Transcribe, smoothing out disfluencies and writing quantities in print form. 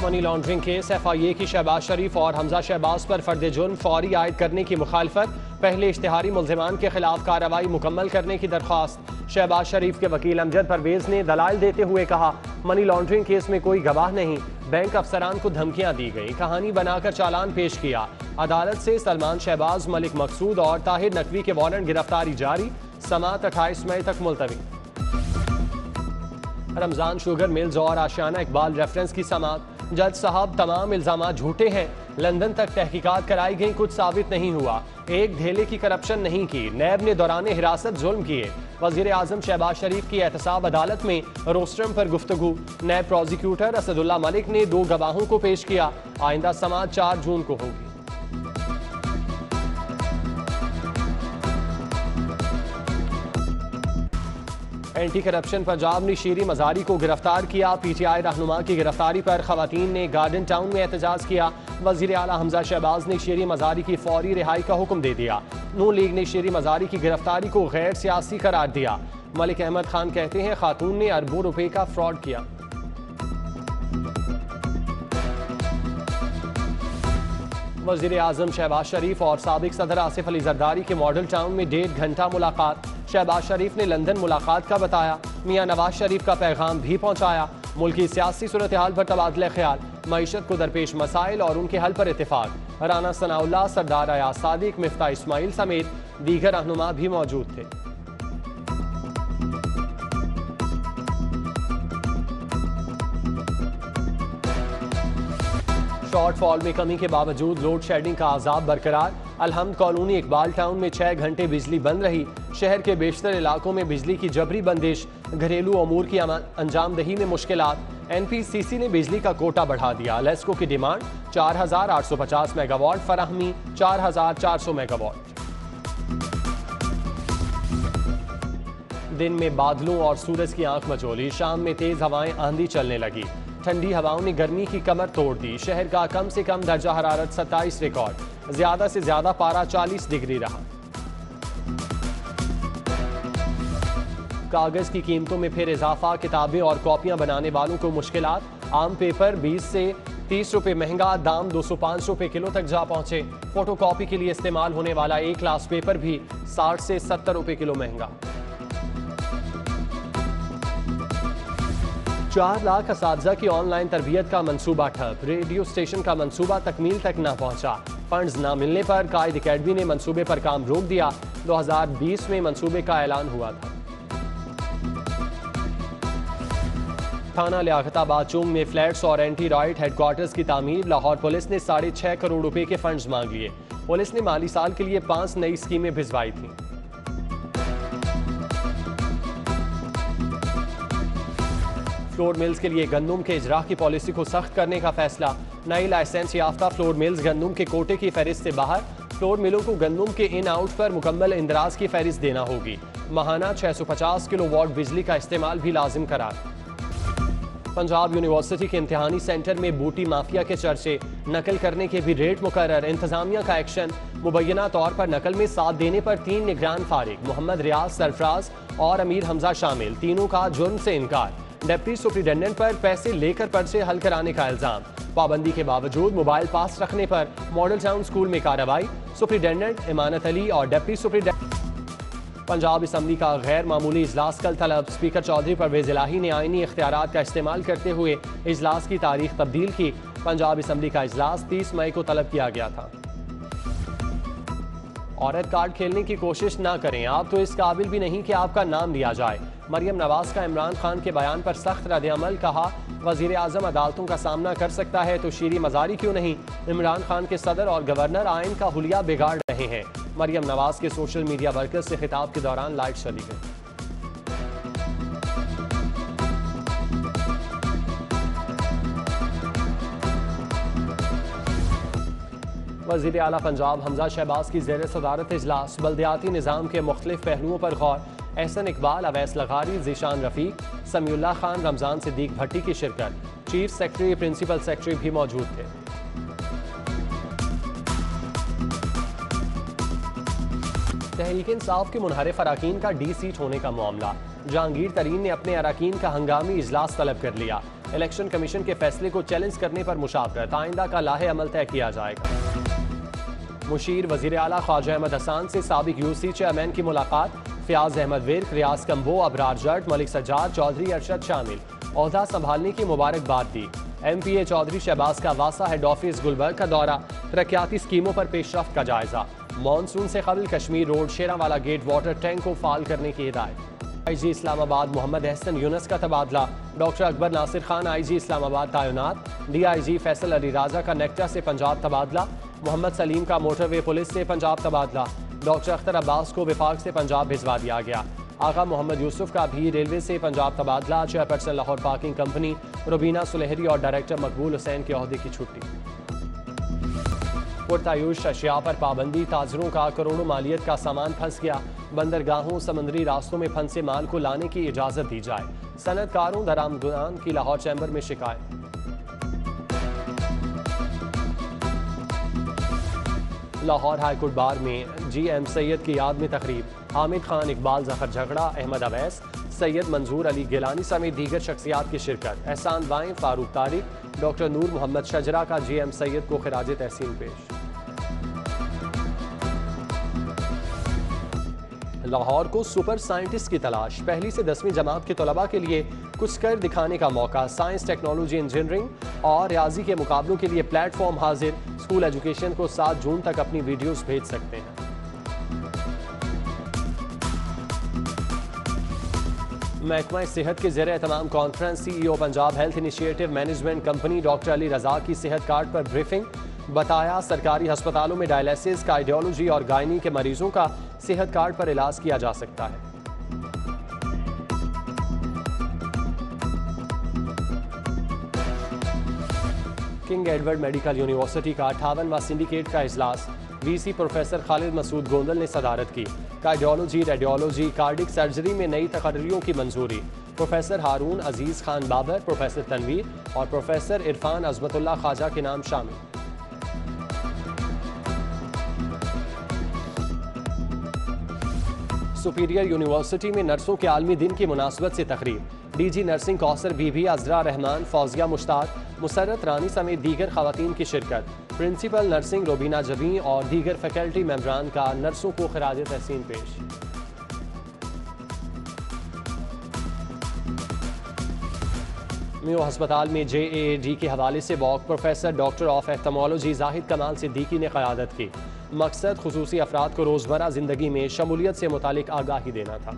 Money laundering case FIA की शहबाज शरीफ और हमजा शहबाज पर फर्द जुर्म फौरी आयद करने की मुखालफत, पहले इश्तिहारी मुल्जिमान के खिलाफ कार्रवाई मुकम्मल करने की दरख्वास्त। शहबाज शरीफ के वकील अमजद परवेज ने दलाइल देते हुए कहा, मनी लॉन्ड्रिंग केस में कोई गवाह नहीं, बैंक अफसरान को धमकियां दी गई, कहानी बनाकर चालान पेश किया। अदालत से सलमान शहबाज, मलिक मकसूद और ताहिर नकवी के वारंट गिरफ्तारी जारी, समात 28 मई तक मुलतवी। रमजान शुगर मिल्स और आशियाना इकबाल रेफरेंस की समात, जज साहब तमाम इल्जाम झूठे हैं, लंदन तक तहकीकात कराई गई, कुछ साबित नहीं हुआ, एक धेले की करप्शन नहीं की, नैब ने दौरान हिरासत जुल्म किए। वजीर आजम शहबाज शरीफ की एहतसाब अदालत में रोस्ट्रम पर गुफ्तगू, नैब प्रोसिक्यूटर असदुल्ला मलिक ने 2 गवाहों को पेश किया। आइंदा समात 4 जून को होगी। एंटी करप्शन पंजाब ने शीरी मजारी को गिरफ्तार किया। PTI रहनुमा की गिरफ्तारी पर खवातीन ने गार्डन टाउन में एहतजाज किया। वजीर आला हमजा शहबाज ने शीरी मजारी की फौरी रिहाई का हुक्म दे दिया। नून लीग ने शीरी मजारी की गिरफ्तारी को गैर सियासी करार दिया। मलिक अहमद खान कहते हैं, खातून ने अरबों रुपए का फ्रॉड किया। वजीर आजम शहबाज शरीफ और साबिक सदर आसिफ अली जरदारी के मॉडल टाउन में 1.5 घंटा मुलाकात। शहबाज शरीफ ने लंदन मुलाकात का बताया, मियां नवाज शरीफ का पैगाम भी पहुंचाया। मुल्की सियासी सूरत हाल पर तबादला ख्याल, मईशत को दरपेश मसाइल और उनके हल पर इत्तेफाक। राना सनाउल्लाह, सरदार अयाज सादिक, मिफ्ता इस्माइल समेत दीगर रहनुमा भी मौजूद थे। शॉर्टफॉल में कमी के बावजूद लोड शेडिंग का अजाब बरकरार। अलहम्द कॉलोनी इकबाल टाउन में 6 घंटे बिजली बंद रही। शहर के बेशतर इलाकों में बिजली की जबरी बंदिश, घरेलू अमूर की अंजामदही में मुश्किलात। NPCC ने बिजली का कोटा बढ़ा दिया। लेस्को की डिमांड 4850 मेगावाट, फराहमी 4400 मेगावाट। दिन में बादलों और सूरज की आंख मचोली, शाम में तेज हवाएं आंधी चलने लगी। ठंडी हवाओं ने गर्मी की कमर तोड़ दी। शहर का कम से कम दर्जा हरारत 27 रिकॉर्ड, ज्यादा से ज्यादा पारा 40 डिग्री रहा। कागज की कीमतों में फिर इजाफा, किताबें और कॉपियां बनाने वालों को मुश्किलात। आम पेपर 20 से 30 रुपए महंगा, दाम 205 रुपए किलो तक जा पहुंचे। फोटो कॉपी के लिए इस्तेमाल होने वाला एक क्लास पेपर भी 60 से 70 रुपए किलो महंगा। 4 लाख असातिज़ा की ऑनलाइन तरबियत का मंसूबा ठप। रेडियो स्टेशन का मंसूबा तकमील तक न पहुंचा। फंड्स न मिलने पर कायद अकेडमी ने मंसूबे पर काम रोक दिया। 2020 में मंसूबे का ऐलान हुआ था। थाना लियाकताबाद चौक में फ्लैट्स और एंटी राइट हेडक्वार्टर्स की तामीर। लाहौर पुलिस ने 6.5 करोड़ रुपए के फंड्स मांग लिए। पुलिस ने माली साल के लिए 5 नई स्कीमें भिजवाई थी। फ्लोर मिल्स के लिए गंदम के इजरा की पॉलिसी को सख्त करने का फैसला। नई लाइसेंस याफ्ता फ्लोर मिल्स गंदम के कोटे की फहरिस्त से बाहर। फ्लोर मिलों को गंदम के इन आउट पर मुकम्मल इंदराज की फहरिस्त देना होगी। माहाना 650 किलोवाट बिजली का इस्तेमाल भी लाजिम करार। पंजाब यूनिवर्सिटी के इम्तिहानी सेंटर में बूटी माफिया के चर्चे, नकल करने के भी रेट मुकर्रर। इंतजामिया का एक्शन, मुबैना तौर पर नकल में साथ देने पर 3 निगरान फारिग, मोहम्मद रियाज, सरफराज और अमीर हमजा शामिल, तीनों का जुर्म से इनकार। डिप्टी सुप्रिटेंडेंट पर पैसे लेकर पर्चे हल कराने का इल्जाम। पाबंदी के बावजूद मोबाइल पास रखने पर मॉडल टाउन स्कूल में कार्रवाई। सुप्रिटेंडेंट इमानत अली और डिप्टी सुप्रिटेंडेंट। पंजाब असम्बली का गैर मामूली इजलास कल तलब। स्पीकर चौधरी परवेज इलाही ने आईनी इख्तियारात का इस्तेमाल करते हुए इजलास की तारीख तब्दील की। पंजाब असम्बली का इजलास 30 मई को तलब किया गया था। औरत कार्ड खेलने की कोशिश ना करें, आप तो इस काबिल भी नहीं कि आपका नाम लिया जाए। मरियम नवाज का इमरान खान के बयान पर सख्त रद्द-ए-अमल। कहा, वजीर आजम अदालतों का सामना कर सकता है तो शीरी मजारी क्यों नहीं। इमरान खान के सदर और गवर्नर आइन का हुलिया बिगाड़ रहे हैं। मरियम नवाज के सोशल मीडिया वर्कर्स से खिताब के दौरान लाइट चली गई। वज़ीर आला पंजाब हमजा शहबाज की ज़ेर सदारत इजलास। बल्दियाती निज़ाम के मुख्तलिफ पहलुओं पर गौर। एहसन इकबाल, अवैस लगारी, ज़ीशान रफ़ीक, समीउल्लाह खान, रमज़ान सिद्दीक भट्टी की शिरकत। चीफ सेक्रेटरी, प्रिंसिपल सेक्रेटरी भी मौजूद थे। तहरीक इंसाफ के मुनहरिफ अराकीन का D सीट होने का मामला। जहांगीर तरीन ने अपने अराकीन का हंगामी इजलास तलब कर लिया। इलेक्शन कमीशन के फैसले को चैलेंज करने पर मुशावरत, आइंदा का लाहे अमल तय किया जाएगा। मुशीर वजीर आला ख्वाजा अहमद हसान से साबिक यूसी चेयरमैन की मुलाकात, फयाज अहमद विर्क, रियाज कंबो, अबरार जट, मलिक सज्जाद, चौधरी अरशद शामिल, ओहदा संभालने की मुबारकबाद दी। MPA चौधरी शहबाज का वासा हेड ऑफिस गुलबर्ग का दौरा, तरक्याती स्कीमों पर पेशरफ्त का जायजा। मॉनसून से कबल Kashmir road Sheranwala get water tank को फाल करने की हिदायत। IG इस्लामाबाद मोहम्मद एहसन यूनुस का तबादला, डॉक्टर अकबर नासिर खान IG इस्लामाबाद तैनात। DIG फैसल अली राजा का नेक्टा से पंजाब तबादला, मोहम्मद सलीम का मोटरवे पुलिस से पंजाब तबादला। डॉक्टर अख्तर अब्बास को विफाक से पंजाब भिजवा दिया गया। आगा मोहम्मद यूसुफ का भी रेलवे से पंजाब तबादला। Chairperson Lahore parking company Rubina Sulehri और डायरेक्टर मकबूल हुसैन के ओहदे की छुट्टी। पुरतायुश अशिया पर पाबंदी, ताजरों का करोड़ों मालियत का सामान फंस गया। बंदरगाहों समुद्री रास्तों में फंसे माल को लाने की इजाजत दी जाए। सनतकारों दरामदान की लाहौर चैम्बर में शिकायत। लाहौर हाईकोर्ट बार में GM सैयद की याद में तकरीब, हामिद खान, इकबाल जफर झगड़ा, अहमद अवैस, सैयद मंजूर अली गिलानी समेत दीगर शख्सियात की शिरकत। एहसान बाएं, फारूक तारिक, डॉक्टर नूर मोहम्मद शजरा का GM सैयद को खिराज तहसीन पेश। लाहौर को सुपर साइंटिस्ट की तलाश, पहली से 10वीं जमात के तलबा के लिए कुछ कर दिखाने का मौका। साइंस, टेक्नोलॉजी, इंजीनियरिंग और रियाजी के मुकाबलों के लिए प्लेटफॉर्म हाजिर। स्कूल एजुकेशन को 7 जून तक अपनी वीडियोस भेज सकते हैं। महकमा सेहत के ज़रिए तमाम conference, CEO Punjab health initiative management company doctor Ali Raza की सेहत कार्ड पर ब्रीफिंग। बताया सरकारी अस्पतालों में डायलिसिस, कार्डियोलॉजी और गायनी के मरीजों का सेहत कार्ड पर इलाज किया जा सकता है। किंग एडवर्ड मेडिकल यूनिवर्सिटी का 58वां सिंडिकेट का इजलास, VC प्रोफेसर खालिद मसूद गोंदल ने सदारत की। कार्डियोलॉजी, रेडियोलॉजी, कार्डिक सर्जरी में नई तकर्रियों की मंजूरी। प्रोफेसर हारून अजीज खान बाबर, प्रोफेसर तनवीर और प्रोफेसर इरफान अजमतुल्लाह ख्वाजा के नाम शामिल। सुपीरियर यूनिवर्सिटी में नर्सों के आलमी दिन की मुनासबत से तकरीब। DG नर्सिंग कौसर बीबी, अजरा रहमान, फौजिया मुश्ताक, मुसर्रत रानी समेत दीगर खवातीन की शिरकत। प्रिंसिपल नर्सिंग रोबीना जबी और दीगर फैकल्टी मेंबरान का नर्सों को खिराज तहसीन पेश। मियो अस्पताल में JAAD के हवाले से वॉक, professor doctor of ophthalmology Zahid Kamal Siddiqui ने क़यादत की। मकसद खुसूसी अफराद को रोज़मर्रा ज़िंदगी में शमूलियत से मुतालिक आगाही देना था।